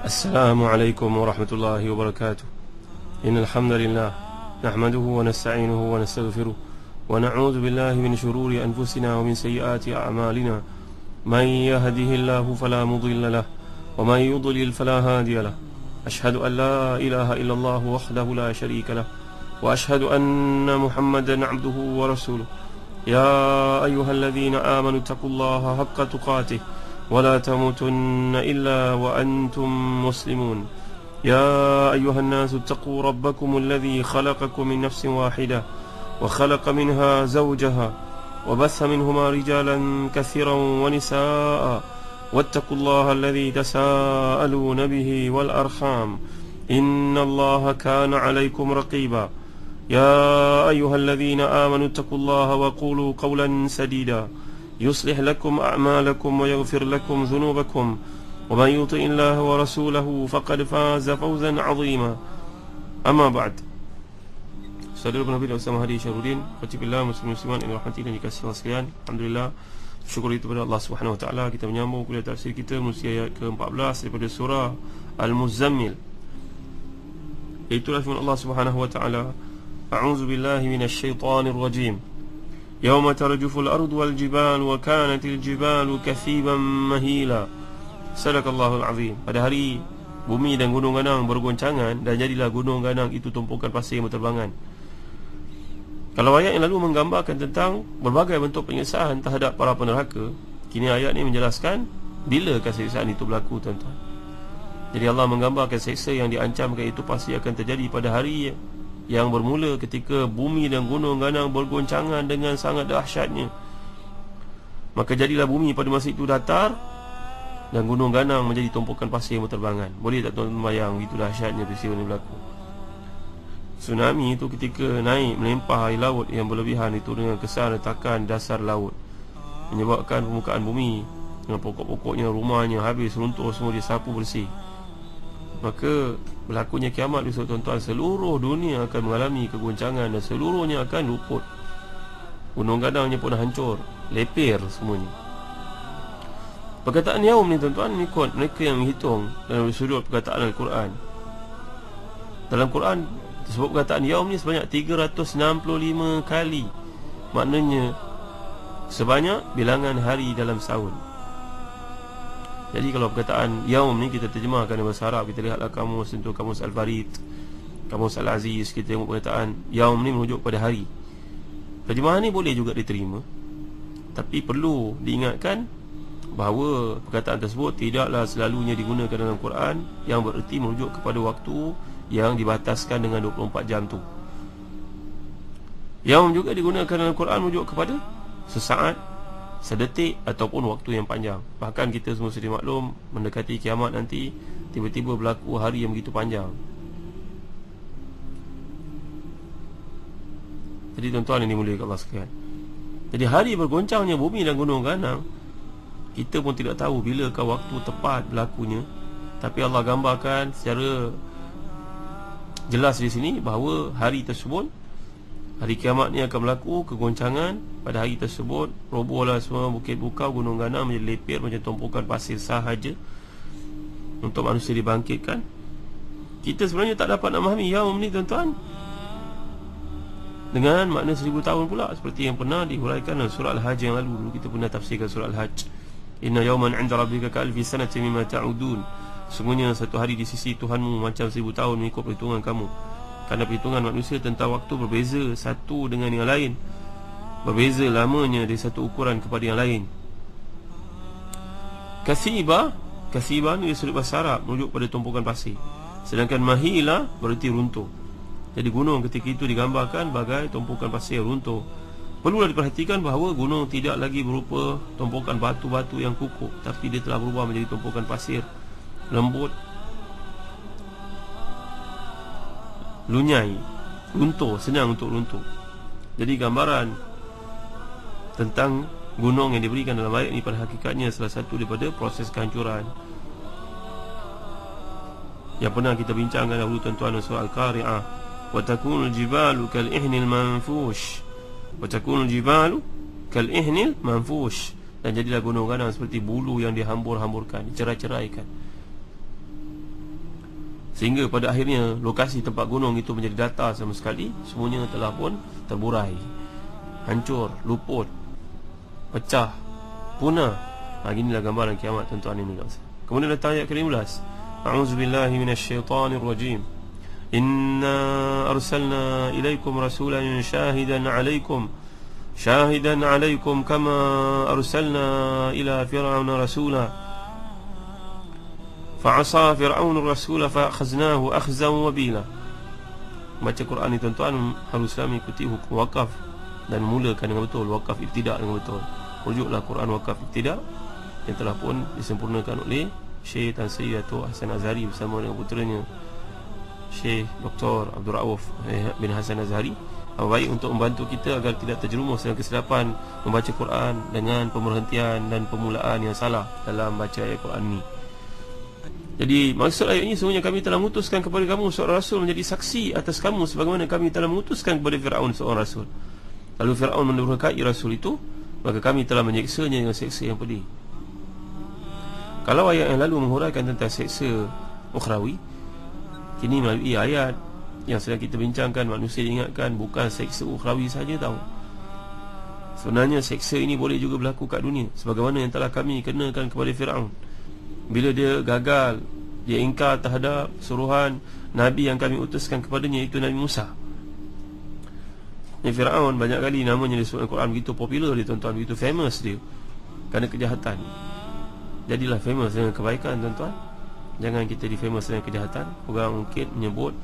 السلام عليكم ورحمة الله وبركاته. إن الحمد لله نحمده ونستعينه ونستغفره ونعوذ بالله من شرور أنفسنا ومن سيئات أعمالنا. من يهده الله فلا مضل له ومن يضلل فلا هادي له. أشهد أن لا إله إلا الله وحده لا شريك له وأشهد أن محمدا عبده ورسوله. يا أيها الذين آمنوا اتقوا الله حق تقاته ولا تموتن إلا وأنتم مسلمون. يا أيها الناس اتقوا ربكم الذي خلقكم من نفس واحدة وخلق منها زوجها وبث منهما رجالا كثيرا ونساء واتقوا الله الذي تساءلون به والأرحام إن الله كان عليكم رقيبا. يا أيها الذين آمنوا اتقوا الله وقولوا قولا سديدا يصلح لكم أعمالكم ويغفر لكم ذنوبكم ومن يطع الله ورسوله فقد فاز فوزا عظيما. أما بعد. Saudara Nabi Muhammad Hadi Syarudin, Qatibillah muslimin yang dirahmati dan dikasihi Allah sekalian. Alhamdulillah, syukur itu kepada Allah Subhanahu wa taala. Kita menyambung kuliah tafsir kita muka ayat ke-14 daripada surah Al-Muzammil. Itulah firman Allah Subhanahu wa taala, A'udzu billahi minasyaitonir rajim. Yauma tarjuful ardu wal jibal wa kanatil jibalu kathiban mahila. Sadaqallahul azim. Pada hari bumi dan gunung ganang bergoncangan dan jadilah gunung ganang itu tumpukan pasir yang berterbangan. Kalau ayat yang lalu menggambarkan tentang berbagai bentuk penyiksaan terhadap para penerhaka, kini ayat ini menjelaskan bila siksaan itu berlaku, tuan-tuan. Jadi Allah menggambarkan siksa yang diancamkan itu pasti akan terjadi pada hari yang bermula ketika bumi dan gunung ganang bergoncangan dengan sangat dahsyatnya. Maka jadilah bumi pada masa itu datar dan gunung ganang menjadi tumpukan pasir yang berterbangan. Boleh tak tuan-tuan bayang itu dahsyatnya peristiwa ini berlaku? Tsunami itu ketika naik melempah air laut yang berlebihan itu dengan kesan retakan dasar laut, menyebabkan permukaan bumi dengan pokok-pokoknya, rumahnya habis runtuh semua, disapu bersih. Maka berlakunya kiamat besok, tuan-tuan. Seluruh dunia akan mengalami kegoncangan dan seluruhnya akan luput. Gunung ganangnya pun hancur, lepir semuanya. Perkataan yaum ni, tuan-tuan, mengikut mereka yang menghitung dalam sudut perkataan Al-Quran. Dalam Quran disebut perkataan yaum ni sebanyak 365 kali. Maknanya sebanyak bilangan hari dalam setahun. Jadi kalau perkataan yaum ni kita terjemahkan dalam bahasa Arab, kita lihatlah kamus, tentu kamus Al-Farid, kamus Al-Aziz, kita tengok perkataan yaum ni merujuk pada hari. Terjemahan ni boleh juga diterima, tapi perlu diingatkan bahawa perkataan tersebut tidaklah selalunya digunakan dalam Quran yang bererti merujuk kepada waktu yang dibataskan dengan 24 jam tu. Yaum juga digunakan dalam Quran merujuk kepada sesaat, sedetik ataupun waktu yang panjang. Bahkan kita semua sedia maklum, mendekati kiamat nanti tiba-tiba berlaku hari yang begitu panjang. Jadi tuan-tuan yang dimuliakan Allah sekalian, jadi hari bergoncangnya bumi dan gunung ganang, kita pun tidak tahu bilakah waktu tepat berlakunya. Tapi Allah gambarkan secara jelas di sini bahawa hari tersebut, hari kiamat ni akan berlaku kegoncangan. Pada hari tersebut robohlah semua bukit bukau, gunung ganang menjadi lepir macam tumpukan pasir sahaja untuk manusia dibangkitkan. Kita sebenarnya tak dapat nak memahami yaum ni, tuan-tuan, dengan makna 1000 tahun pula, seperti yang pernah dihuraikan dalam surah Al-Hajj yang lalu. Dulu kita pernah tafsirkan surah Al-Hajj. Inna yawman 'inda rabbika ka'alfi sanatin mimma ta'udun. Sungguhnya satu hari di sisi Tuhanmu macam 1000 tahun mengikut perhitungan kamu. Kerana perhitungan manusia tentang waktu berbeza satu dengan yang lain, berbeza lamanya dari satu ukuran kepada yang lain. Kasiba ni disebut bahasa Arab merujuk pada tumpukan pasir, sedangkan mahila berarti runtuh. Jadi gunung ketika itu digambarkan bagai tumpukan pasir runtuh. Perlulah diperhatikan bahawa gunung tidak lagi berupa tumpukan batu-batu yang kukuh, tapi dia telah berubah menjadi tumpukan pasir lembut, lunyai, runtuh, senang untuk runtuh. Jadi gambaran tentang gunung yang diberikan dalam ayat ini pada hakikatnya salah satu daripada proses kehancuran yang pernah kita bincangkan dahulu, tuan-tuan, surah Al-Qari'ah. Wa takunul jibalu kal ihnil manfush. Wa takunul jibalu kal ihnil manfush. Dan jadilah gunung ganang seperti bulu yang dihambur-hamburkan, dicerai-ceraikan. sehingga pada akhirnya lokasi tempat gunung itu menjadi datar sama sekali. Semuanya telah pun terburai, hancur, luput, pecah, punah. Inilah gambaran kiamat, tuan-tuan ini. Kemudian datang ayat ke-15. A'udzubillahi minasyaitanir rajim. Inna arsalna ilaikum rasulan syahidan 'alaikum kama arsalna ila fir'auna rasula fa'asa fir'aunu rasula fa'akhaznahu akhzan wabila. Baca Quran ni tuan-tuan haruslah mengikuti hukum wakaf dan memulakan dengan betul, wakaf ibtidak dengan betul. Rujuklah Quran wakaf ibtidak yang telah pun disempurnakan oleh Syekh Tan Sri Dato' Hasan Azhari bersama dengan puteranya Syekh Dr. Abdul Rauf bin Hasan Azhari. Baik untuk membantu kita agar tidak terjerumus dalam kesilapan membaca Quran dengan pemerhentian dan permulaan yang salah dalam baca ayat Quran ni. Jadi maksud ayat ini, sebenarnya kami telah mengutuskan kepada kamu seorang rasul menjadi saksi atas kamu sebagaimana kami telah mengutuskan kepada Fir'aun seorang rasul. Lalu Fir'aun mendurhakai rasul itu, maka kami telah menyeksanya dengan seksa yang pedih. Kalau ayat yang lalu menghuraikan tentang seksa ukhrawi, kini melalui ayat yang sedang kita bincangkan, manusia diingatkan bukan seksa ukhrawi saja tahu. Sebenarnya seksa ini boleh juga berlaku kat dunia, sebagaimana yang telah kami kenakan kepada Fir'aun bila dia gagal, dia ingkar terhadap suruhan Nabi yang kami utuskan kepadanya, iaitu Nabi Musa. Fir'aun banyak kali namanya disebut Al-Quran, begitu popular dia tuan-tuan, begitu famous dia kerana kejahatan. Jadilah famous dengan kebaikan tuan-tuan. Jangan kita di famous dengan kejahatan. Orang mungkin menyebut,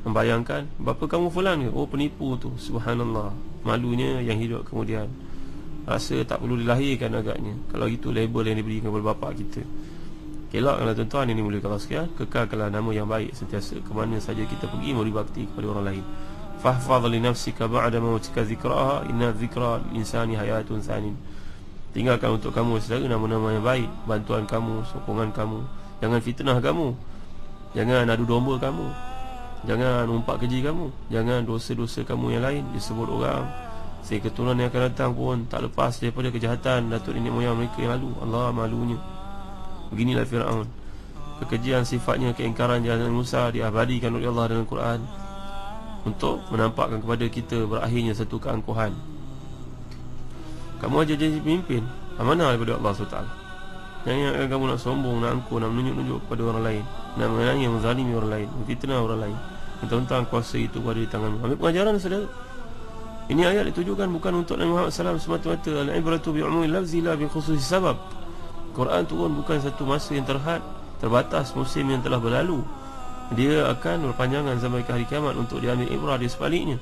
membayangkan, bapa kamu fulan ke? Oh, penipu tu. Subhanallah. Malunya yang hidup kemudian rasa tak perlu dilahirkan agaknya kalau itu label yang diberikan kepada bapa kita. Kelakkanlah tuan-tuan, ini mulia Allah sekalian. Kekalkanlah nama yang baik sentiasa ke mana saja kita pergi, memberi bakti kepada orang lain. Fahfadh li nafsika ba'da mautika zikraha, inna zikra lil insani hayatun sanin. Tinggalkan untuk kamu saudara nama-nama yang baik, bantuan kamu, sokongan kamu. Jangan fitnah kamu, jangan adu domba kamu, jangan umpat keji kamu, jangan dosa-dosa kamu yang lain disebut orang, sehingga keturunan yang akan datang pun tak lepas daripada kejahatan datuk nenek moyang mereka yang lalu. Allah malunya. Beginilah Fir'aun. Kekejian sifatnya, keingkaran jalan Musa diabadikan oleh Allah dalam Quran untuk menampakkan kepada kita berakhirnya satu keangkuhan. Kamu aja jadi pemimpin, amanah daripada Allah SWT. Jangan kamu nak sombong, nak angkuh, nak menunjuk-nunjuk kepada orang lain, nak menanya, menzalimi orang lain, memfitnah orang lain. Mentang-mentang kuasa itu berada di tanganmu. Ambil pengajaran saudara. Ini ayat ditujukan bukan untuk Nabi Muhammad SAW semata-mata. Al-ibratu bi'umumil lafzi la bi khususi sabab. Quran turun bukan satu masa yang terbatas musim yang telah berlalu. Dia akan berpanjangan sampai ke hari kiamat untuk diambil ibrah di sebaliknya.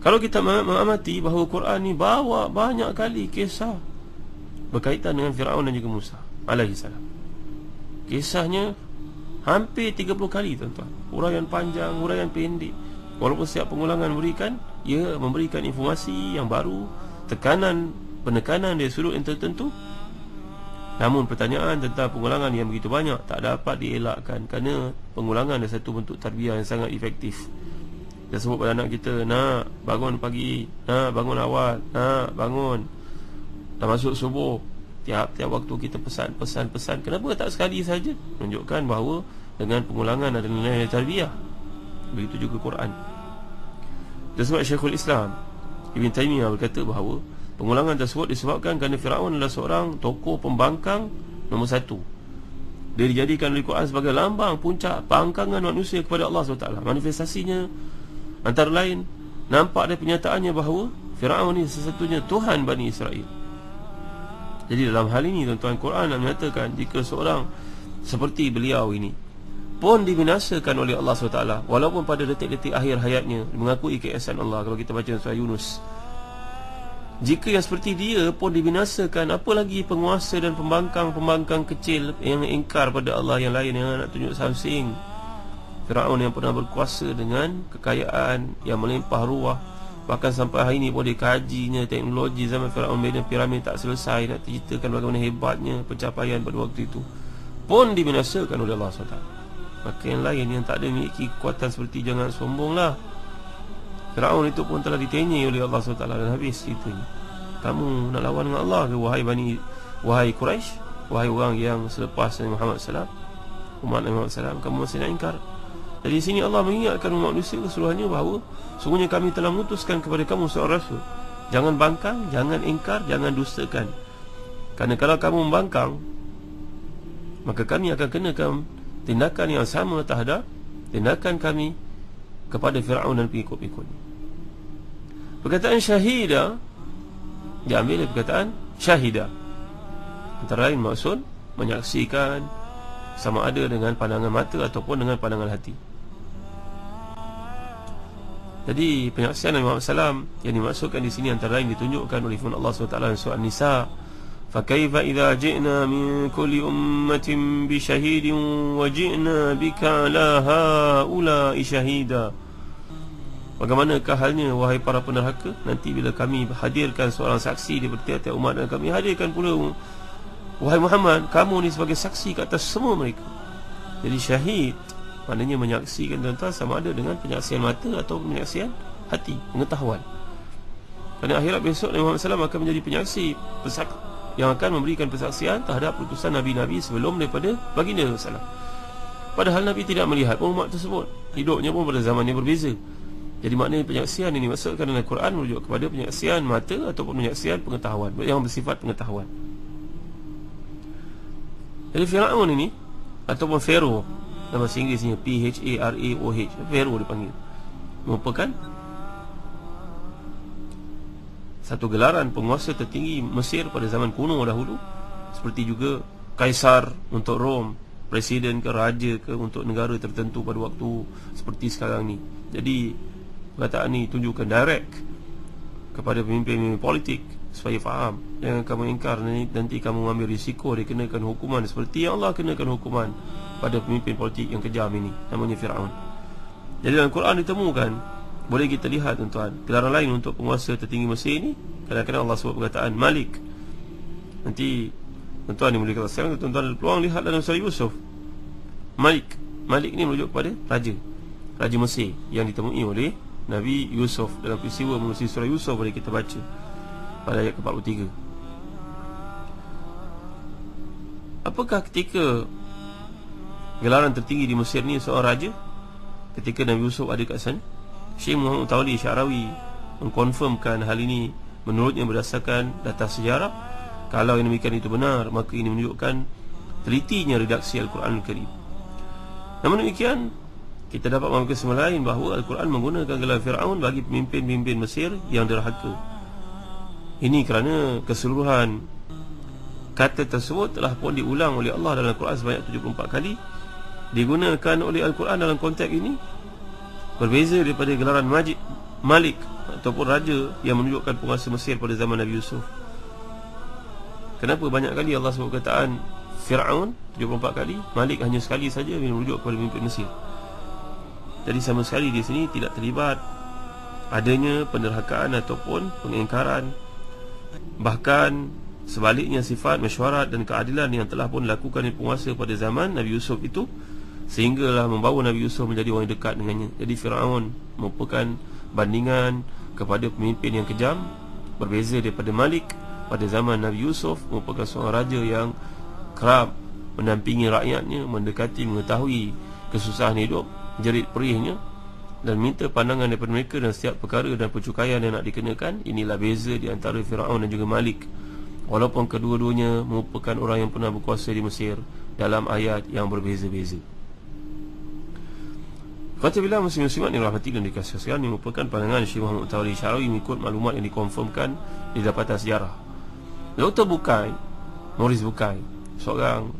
Kalau kita mengamati bahawa Quran ni bawa banyak kali kisah berkaitan dengan Fir'aun dan juga Musa alaihi salam. Kisahnya hampir 30 kali tuan-tuan. Huraian panjang, huraian pendek. Walaupun setiap pengulangan memberikan informasi yang baru, penekanan dari sudut yang tertentu. Namun pertanyaan tentang pengulangan yang begitu banyak tak dapat dielakkan, kerana pengulangan adalah satu bentuk tarbiyah yang sangat efektif. Kita sebut pada anak kita, nak bangun pagi, nak bangun awal, nak bangun dah masuk subuh. Tiap-tiap waktu kita pesan. Kenapa tak sekali saja? Menunjukkan bahawa dengan pengulangan ada nilai tarbiyah. Begitu juga Quran. Dan sebab Syekhul Islam Ibn Taymiyah berkata bahawa pengulangan tersebut disebabkan kerana Fir'aun adalah seorang tokoh pembangkang nombor satu. Dia dijadikan oleh Quran sebagai lambang puncak pangkangan manusia kepada Allah SWT. Manifestasinya antara lain, nampak dari penyataannya bahawa Fir'aun ini sesatunya Tuhan Bani Israel. Jadi dalam hal ini tuan-tuan, Quran nak menyatakan jika seorang seperti beliau ini pun dibinasakan oleh Allah SWT, walaupun pada detik-detik akhir hayatnya mengakui keesaan Allah. Kalau kita baca surah Yunus, jika yang seperti dia pun dibinasakan, apalagi penguasa dan pembangkang kecil yang ingkar pada Allah yang lain, yang nak tunjuk something. Fir'aun yang pernah berkuasa dengan kekayaan yang melimpah ruah, bahkan sampai hari ini boleh kajinya teknologi zaman Fir'aun, bina piramid tak selesai, nak ceritakan bagaimana hebatnya pencapaian pada waktu itu, pun dibinasakan oleh Allah SWT. Maka yang lain yang tak ada memiliki kekuatan seperti, jangan sombonglah. Fir'aun itu pun telah ditenyai oleh Allah SWT dan habis ceritanya. Kamu nak lawan dengan Allah ke, wahai Quraisy, wahai orang yang selepas Nabi Muhammad SAW? umat Nabi Muhammad SAW, kamu masih nak ingkar. Jadi di sini Allah mengingatkan umat manusia keseluruhannya bahawa sungguhnya kami telah mengutuskan kepada kamu seorang Rasul. Jangan bangkang, jangan ingkar, jangan dustakan. Kerana kalau kamu membangkang, maka kami akan kenakan tindakan yang sama terhadap tindakan kami kepada Fir'aun dan pengikut-pengikutnya. Perkataan syahidah diambil dari perkataan syahidah. Antara lain maksud menyaksikan, sama ada dengan pandangan mata ataupun dengan pandangan hati. Jadi penyaksian Nabi Muhammad SAW yang dimaksudkan di sini antara lain ditunjukkan oleh firman Allah SWT dalam surah An-Nisa, فَكَيْفَ إِذَا جِئْنَا مِنْ كُلِّ أُمَّةٍ بِشَهِيدٍ وَجِئْنَا بِكَ عَلَى هَؤُلَاءِ شَهِيدًا. Bagaimanakah halnya wahai para penerhaka nanti bila kami hadirkan seorang saksi daripada tiap-tiap umat, dan kami hadirkan pula wahai Muhammad, kamu ni sebagai saksi ke atas semua mereka. Jadi syahid maknanya menyaksikan, tuan-tuan, sama ada dengan penyaksian mata atau penyaksian hati, pengetahuan. Pada akhirat besok Nabi Muhammad SAW akan menjadi penyaksi yang akan memberikan persaksian terhadap putusan Nabi-Nabi sebelum daripada baginda SAW. Padahal Nabi tidak melihat umat tersebut, hidupnya pun pada zaman yang berbeza. Jadi maknanya penyaksian ini maksudkan dalam Al-Quran merujuk kepada penyaksian mata ataupun penyaksian pengetahuan yang bersifat pengetahuan. Jadi Fir'aun ini ataupun Pharaoh dalam bahasa Inggerisnya P-H-A-R-A-O-H, Pharaoh dipanggil, merupakan satu gelaran penguasa tertinggi Mesir pada zaman kuno dahulu, seperti juga kaisar untuk Rom, presiden ke raja ke untuk negara tertentu pada waktu seperti sekarang ni. Jadi perkataan ni tunjukkan direct kepada pemimpin politik supaya faham, jangan kamu ingkar, nanti kamu ambil risiko dikenakan hukuman seperti yang Allah kenakan hukuman pada pemimpin politik yang kejam ini, namanya Fir'aun. Jadi dalam Quran ditemukan, boleh kita lihat tuan-tuan, gelaran lain untuk penguasa tertinggi Mesir ini. Kadang-kadang Allah sebut perkataan Malik. Nanti tuan-tuan ni boleh kata sekarang, tuan-tuan ada peluang lihat dalam surah Yusuf. Malik ni merujuk kepada Raja Mesir yang ditemui oleh Nabi Yusuf. Dalam peristiwa menerusi surah Yusuf boleh kita baca pada ayat ke-43. Apakah ketika gelaran tertinggi di Mesir ni seorang raja, ketika Nabi Yusuf ada kat sana? Syekh Muhammad Tawli Syarawi mengkonfirmkan hal ini menurutnya berdasarkan data sejarah. Kalau yang demikian itu benar, maka ini menunjukkan telitinya redaksi Al-Quran Al-Karim. Namun demikian, kita dapat mengambil kesimpulan lain bahawa Al-Quran menggunakan gelar Fir'aun bagi pemimpin-pemimpin Mesir yang derhaka. Ini kerana keseluruhan kata tersebut telah pun diulang oleh Allah dalam Al-Quran sebanyak 74 kali. Digunakan oleh Al-Quran dalam konteks ini berbeza daripada gelaran Malik ataupun raja yang menunjukkan penguasa Mesir pada zaman Nabi Yusuf. Kenapa banyak kali Allah sebut perkataan Fir'aun 74 kali, Malik hanya sekali saja bila merujuk kepada pemimpin Mesir? Jadi sama sekali di sini tidak terlibat adanya penderhakaan ataupun pengingkaran. Bahkan sebaliknya, sifat mesyuarat dan keadilan yang telah pun dilakukan oleh penguasa pada zaman Nabi Yusuf itu sehinggalah membawa Nabi Yusuf menjadi orang yang dekat dengannya. Jadi Fir'aun merupakan bandingan kepada pemimpin yang kejam, berbeza daripada Malik pada zaman Nabi Yusuf, merupakan seorang raja yang kerap mendampingi rakyatnya, mendekati, mengetahui kesusahan hidup, jerit perihnya, dan minta pandangan daripada mereka dan setiap perkara dan percukaian yang nak dikenakan. Inilah beza di antara Fir'aun dan juga Malik, walaupun kedua-duanya merupakan orang yang pernah berkuasa di Mesir dalam ayat yang berbeza-beza. Kata bila muslim-muslimat yang rahmati dan dikasihi sekalian, ini merupakan pandangan Syekh Muhammad Tawli Syarawi mengikut maklumat yang dikonfirmkan di dapatan sejarah. Dr. Bukai, Maurice Bukai, seorang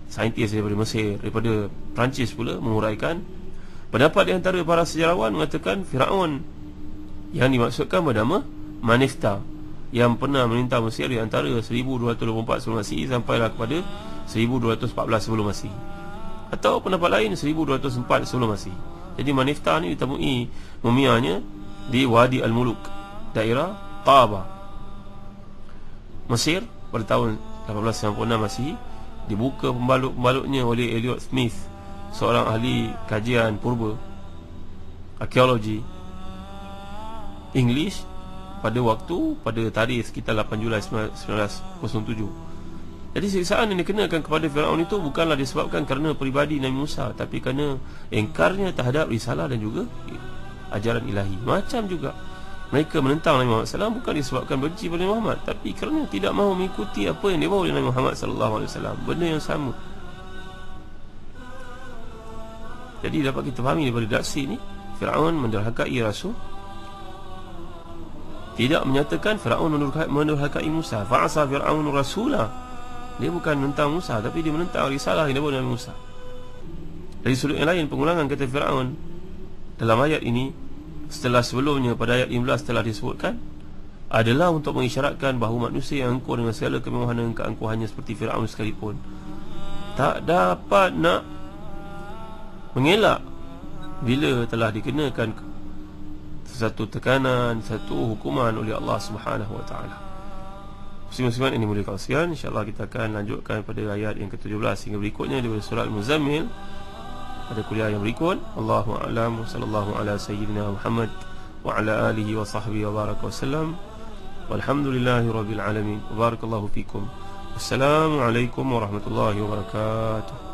saintis daripada Mesir, daripada Perancis pula, menguraikan pendapat di antara para sejarawan mengatakan Fir'aun yang dimaksudkan bernama Manifta, yang pernah memerintah Mesir di antara 1224 sebelum Masihi sampailah kepada 1214 sebelum Masihi, atau pendapat lain 1204 sebelum Masihi. Jadi Manifta ni ditemui mumianya di Wadi Al-Muluk, daerah Taba, Mesir pada tahun 1896 Masihi. Dibuka pembalut-pembalutnya oleh Elliot Smith, seorang ahli kajian purba, arkeologi English, pada tarikh sekitar 8 Julai 1907. Jadi siksaan yang dikenakan kepada Firaun itu bukanlah disebabkan kerana peribadi Nabi Musa, tapi kerana engkarnya terhadap risalah dan juga ajaran ilahi. Macam juga mereka menentang Nabi Muhammad SAW bukan disebabkan benci pada Nabi Muhammad, tapi kerana tidak mahu mengikuti apa yang dibawa oleh Nabi Muhammad SAW. Benda yang sama. Jadi dapat kita fahami daripada daksi ini, Firaun menderhakai Rasul, tidak menyatakan Firaun menderhakai Musa. Fa'asa Firaun rasulah. Dia bukan menentang Musa, tapi dia menentang risalah yang dibawa Nabi Musa. Dari sudut yang lain, pengulangan kata Firaun dalam ayat ini setelah sebelumnya pada ayat 15 telah disebutkan adalah untuk mengisyaratkan bahawa manusia yang angkuh dengan segala kemewahan dan keangkuhannya seperti Firaun sekalipun tak dapat nak mengelak bila telah dikenakan satu tekanan, satu hukuman oleh Allah Subhanahu wa taala. Muslim-muslimat ini mulia kawasan, insya-Allah kita akan lanjutkan pada ayat yang ke-17 hingga berikutnya daripada surah Al-Muzammil pada kuliah yang berikut. Allahu a'lam, sallallahu ala sayyidina Muhammad wa ala alihi wa sahbihi wa baraka wasallam. Walhamdulillahirabbil alamin. Barakallahu fikum. Wassalamu alaikum warahmatullahi wabarakatuh.